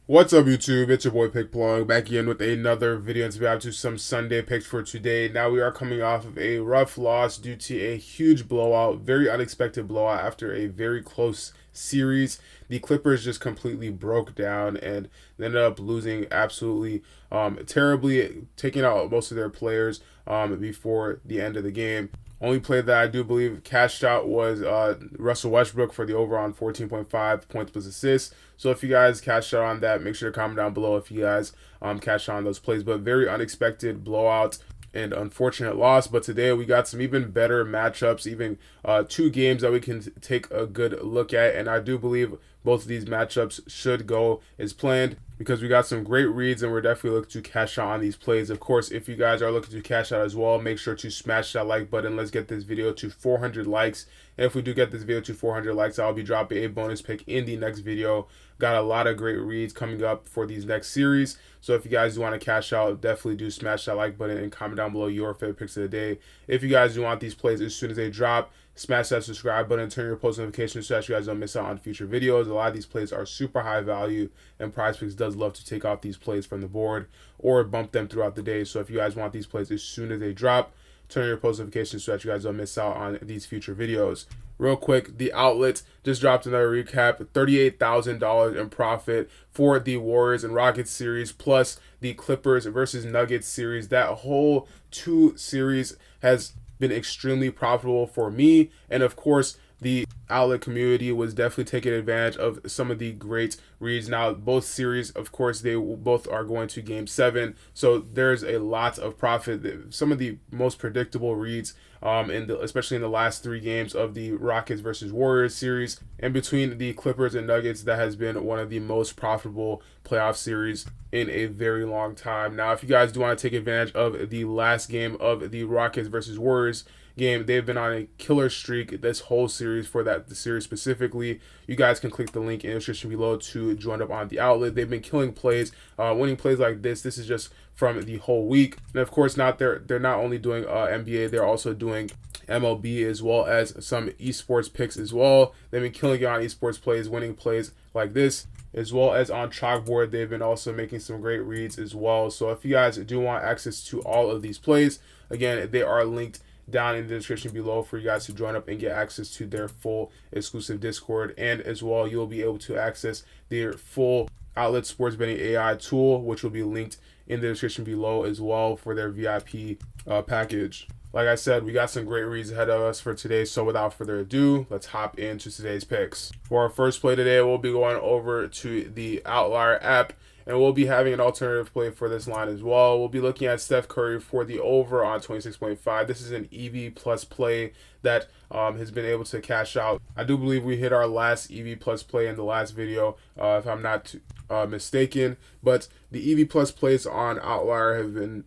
What's up, YouTube? It's your boy Pick Plug back again with another video, and today to some Sunday picks for today. Now we are coming off of a rough loss due to a huge blowout, very unexpected blowout after a very close series. The Clippers just completely broke down and ended up losing absolutely terribly, taking out most of their players before the end of the game. Only play that I do believe cashed out was Russell Westbrook for the over on 14.5 points plus assists. So if you guys cashed out on that, make sure to comment down below if you guys cashed out on those plays. But very unexpected blowout and unfortunate loss. But today we got some even better matchups, even two games that we can take a good look at. And I do believe both of these matchups should go as planned because we got some great reads and we're definitely looking to cash out on these plays. Of course, if you guys are looking to cash out as well, make sure to smash that like button. Let's get this video to 400 likes. And if we do get this video to 400 likes, I'll be dropping a bonus pick in the next video. Got a lot of great reads coming up for these next series. So if you guys do want to cash out, definitely do smash that like button and comment down below your favorite picks of the day. If you guys do want these plays as soon as they drop, smash that subscribe button, turn your post notifications so that you guys don't miss out on future videos. A lot of these plays are super high value, and PrizePicks does love to take off these plays from the board or bump them throughout the day. So if you guys want these plays as soon as they drop, turn your post notifications so that you guys don't miss out on these future videos. Real quick, the outlet just dropped another recap, $38,000 in profit for the Warriors and Rockets series, plus the Clippers versus Nuggets series. That whole two series has been extremely profitable for me, and of course the outlet community was definitely taking advantage of some of the great reads. Now both series, of course, they both are going to game 7, so there's a lot of profit. Some of the most predictable reads especially in the last 3 games of the Rockets versus Warriors series, and between the Clippers and Nuggets, that has been one of the most profitable playoff series in a very long time. Now if you guys do want to take advantage of the last game of the Rockets versus Warriors game, they've been on a killer streak this whole series. For the series specifically, you guys can click the link in the description below to join up on the outlet. They've been killing plays, winning plays like this. This is just from the whole week, and of course they're not only doing NBA, they're also doing MLB as well as some esports picks as well. They've been killing it on esports plays, winning plays like this, as well as on chalkboard. They've been also making some great reads as well. So if you guys do want access to all of these plays, again, they are linked down in the description below for you guys to join up and get access to their full exclusive Discord, and as well you'll be able to access their full outlet sports betting AI tool, which will be linked in the description below as well for their VIP package. Like I said, we got some great reads ahead of us for today, so without further ado, let's hop into today's picks. For our first play today, we'll be going over to the Outlier app, and we'll be having an alternative play for this line as well. We'll be looking at Steph Curry for the over on 26.5. This is an EV plus play that has been able to cash out. I do believe we hit our last EV plus play in the last video, if I'm not mistaken. But the EV plus plays on Outlier have been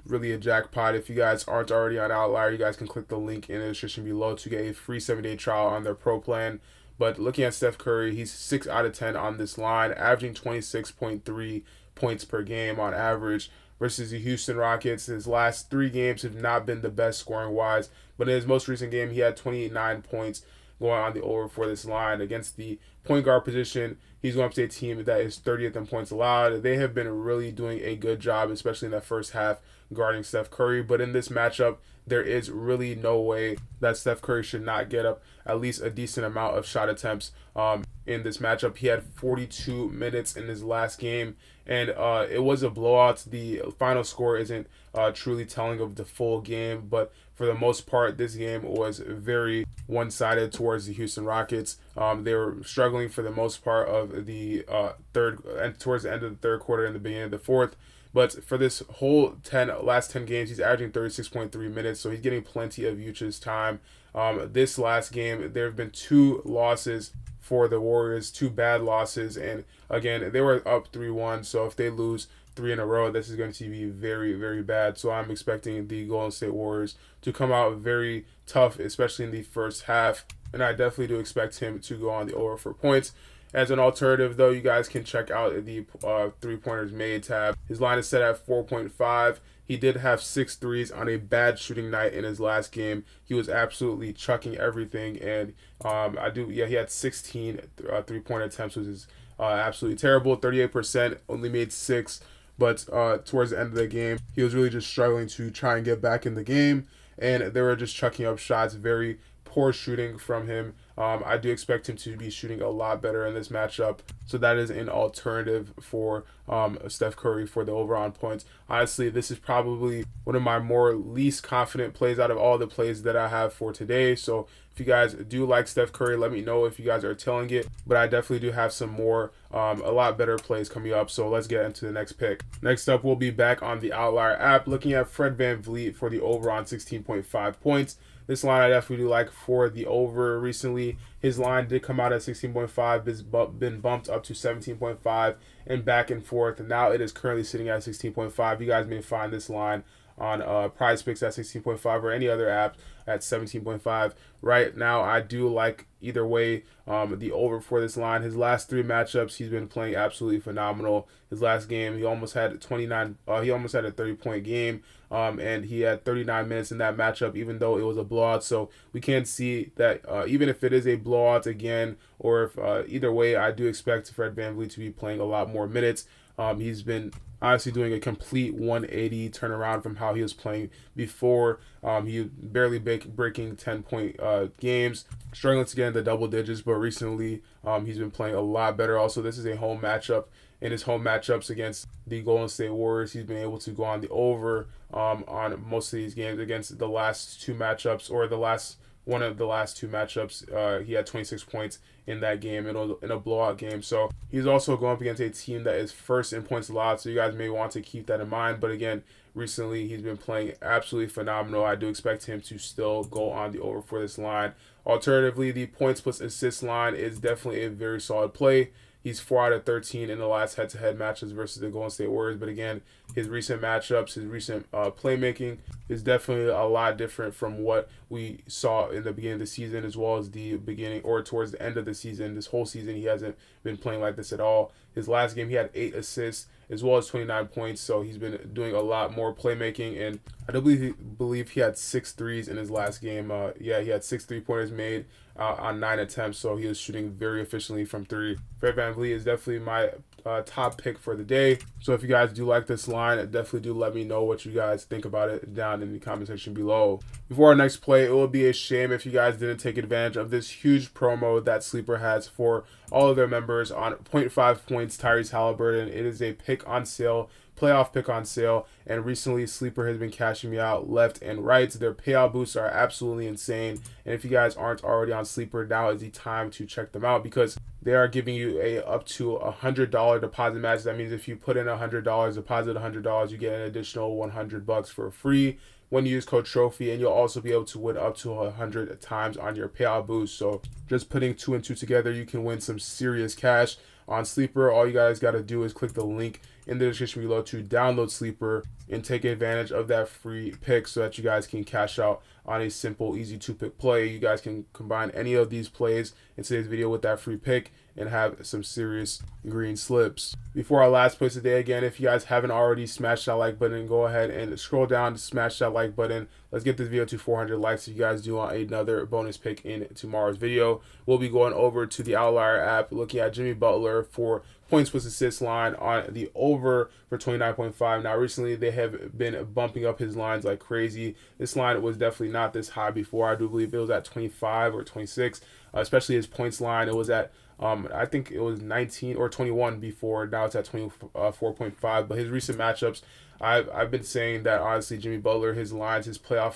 really a jackpot. If you guys aren't already on Outlier, you guys can click the link in the description below to get a free 7-day trial on their pro plan. But looking at Steph Curry, he's 6 out of 10 on this line, averaging 26.3 points per game on average versus the Houston Rockets. His last 3 games have not been the best scoring-wise, but in his most recent game, he had 29 points going on the over for this line. Against the point guard position, he's going up to a team that is 30th in points allowed. They have been really doing a good job, especially in that first half, guarding Steph Curry. But in this matchup, there is really no way that Steph Curry should not get up at least a decent amount of shot attempts in this matchup. He had 42 minutes in his last game, and it was a blowout. The final score isn't truly telling of the full game, but for the most part, this game was very one-sided towards the Houston Rockets. They were struggling for the most part of the third, and towards the end of the third quarter and the beginning of the fourth. But for this whole last 10 games, he's averaging 36.3 minutes, so he's getting plenty of usage time. This last game, there have been 2 losses for the Warriors, 2 bad losses, and again, they were up 3-1, so if they lose 3 in a row, this is going to be very, very bad. So I'm expecting the Golden State Warriors to come out very tough, especially in the first half, and I definitely do expect him to go on the over for points. As an alternative, though, you guys can check out the three-pointers made tab. His line is set at 4.5. He did have 6 threes on a bad shooting night in his last game. He was absolutely chucking everything, and he had 16 three-point attempts, which is absolutely terrible. 38%, only made 6. But towards the end of the game, he was really just struggling to try and get back in the game, and they were just chucking up shots. Very poor shooting from him. I do expect him to be shooting a lot better in this matchup. So that is an alternative for Steph Curry for the over on points. Honestly, this is probably one of my more least confident plays out of all the plays that I have for today. So if you guys do like Steph Curry, let me know if you guys are telling it. But I definitely do have some more, a lot better plays coming up. So let's get into the next pick. Next up, we'll be back on the Outlier app looking at Fred VanVleet for the over on 16.5 points. This line I definitely do like for the over recently. His line did come out at 16.5, has been bumped up to 17.5 and back and forth. And now it is currently sitting at 16.5. You guys may find this line on PrizePicks at 16.5 or any other app at 17.5. Right now, I do like either way the over for this line. His last 3 matchups, he's been playing absolutely phenomenal. His last game, he almost had 29. He almost had a 30-point game, and he had 39 minutes in that matchup, even though it was a blowout. So we can see that even if it is a blowout again, or if either way, I do expect Fred VanVleet to be playing a lot more minutes. He's been honestly doing a complete 180 turnaround from how he was playing before. He barely breaking 10-point games, struggling to get into double digits, but recently he's been playing a lot better. Also, this is a home matchup. In his home matchups against the Golden State Warriors, he's been able to go on the over on most of these games. Against the last 2 matchups, or one of the last 2 matchups, he had 26 points in that game in a blowout game. So he's also going up against a team that is first in points allowed. So you guys may want to keep that in mind. But again, recently he's been playing absolutely phenomenal. I do expect him to still go on the over for this line. Alternatively, the points plus assists line is definitely a very solid play. He's 4 out of 13 in the last head-to-head matches versus the Golden State Warriors. But again, his recent matchups, his recent playmaking is definitely a lot different from what we saw in the beginning of the season, as well as the beginning or towards the end of the season. This whole season, he hasn't been playing like this at all. His last game, he had 8 assists as well as 29 points. So he's been doing a lot more playmaking. And I do believe he had 6 threes in his last game. He had 6 3-pointers made on 9 attempts. So he was shooting very efficiently from 3. Fred VanVleet is definitely my top pick for the day. So if you guys do like this line, definitely do let me know what you guys think about it down in the comment section below. Before our next play, it would be a shame if you guys didn't take advantage of this huge promo that Sleeper has for all of their members on 0.5 points Tyrese Halliburton. It is a pick on sale, playoff pick on sale, and recently Sleeper has been cashing me out left and right. Their payout boosts are absolutely insane, and if you guys aren't already on Sleeper, now is the time to check them out because they are giving you a up to $100 deposit match. That means if you put in $100, deposit $100, you get an additional $100 for free when you use code Trophy, and you'll also be able to win up to 100 times on your payout boost. So just putting 2 and 2 together, you can win some serious cash on Sleeper. All you guys got to do is click the link in the description below to download Sleeper and take advantage of that free pick so that you guys can cash out on a simple, easy 2-pick play. You guys can combine any of these plays in today's video with that free pick and have some serious green slips. Before our last play today, again, if you guys haven't already smashed that like button, go ahead and scroll down to smash that like button. Let's get this video to 400 likes if you guys do want another bonus pick in tomorrow's video. We'll be going over to the Outlier app, looking at Jimmy Butler for points plus assists line on the over for 29.5. Now, recently they have been bumping up his lines like crazy. This line was definitely not this high before. I do believe it was at 25 or 26, especially his points line. It was at I think it was 19 or 21 before. Now it's at 24.5. But his recent matchups, I've been saying that honestly, Jimmy Butler, his lines, his playoff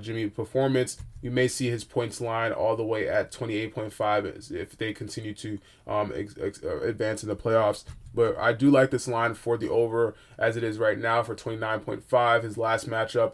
Jimmy performance, you may see his points line all the way at 28.5 if they continue to advance in the playoffs. But I do like this line for the over as it is right now for 29.5. His last matchup,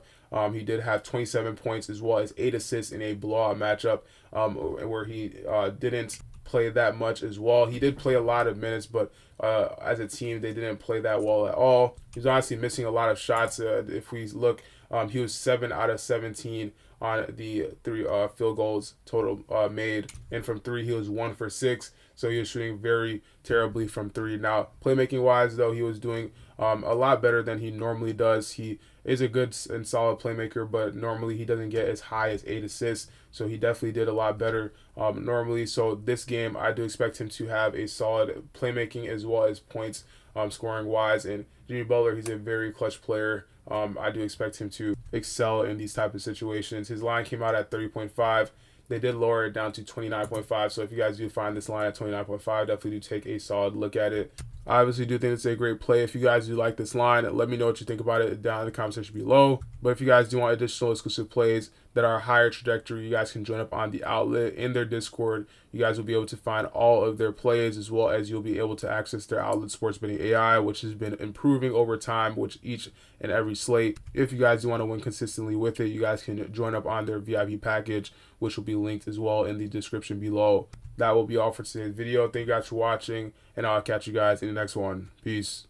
he did have 27 points as well as 8 assists in a blowout matchup where he didn't play that much as well. He did play a lot of minutes, but as a team, they didn't play that well at all. He's honestly missing a lot of shots. If we look, he was 7 out of 17 on the 3 field goals total made, and from 3 he was 1 for 6. So he was shooting very terribly from 3. Now, playmaking wise though, he was doing a lot better than he normally does. He is a good and solid playmaker, but normally he doesn't get as high as 8 assists. So he definitely did a lot better normally. So this game, I do expect him to have a solid playmaking as well as points scoring wise. And Jimmy Butler, he's a very clutch player. I do expect him to excel in these type of situations. His line came out at 30.5. They did lower it down to 29.5. So if you guys do find this line at 29.5, definitely do take a solid look at it. I obviously do think it's a great play. If you guys do like this line, let me know what you think about it down in the comment section below. But if you guys do want additional exclusive plays that are higher trajectory, you guys can join up on the outlet in their Discord. You guys will be able to find all of their plays, as well as you'll be able to access their outlet sports betting AI, which has been improving over time, which each and every slate. If you guys do want to win consistently with it, you guys can join up on their VIP package, which will be linked as well in the description below. That will be all for today's video. Thank you guys for watching, and I'll catch you guys in the next one. Peace.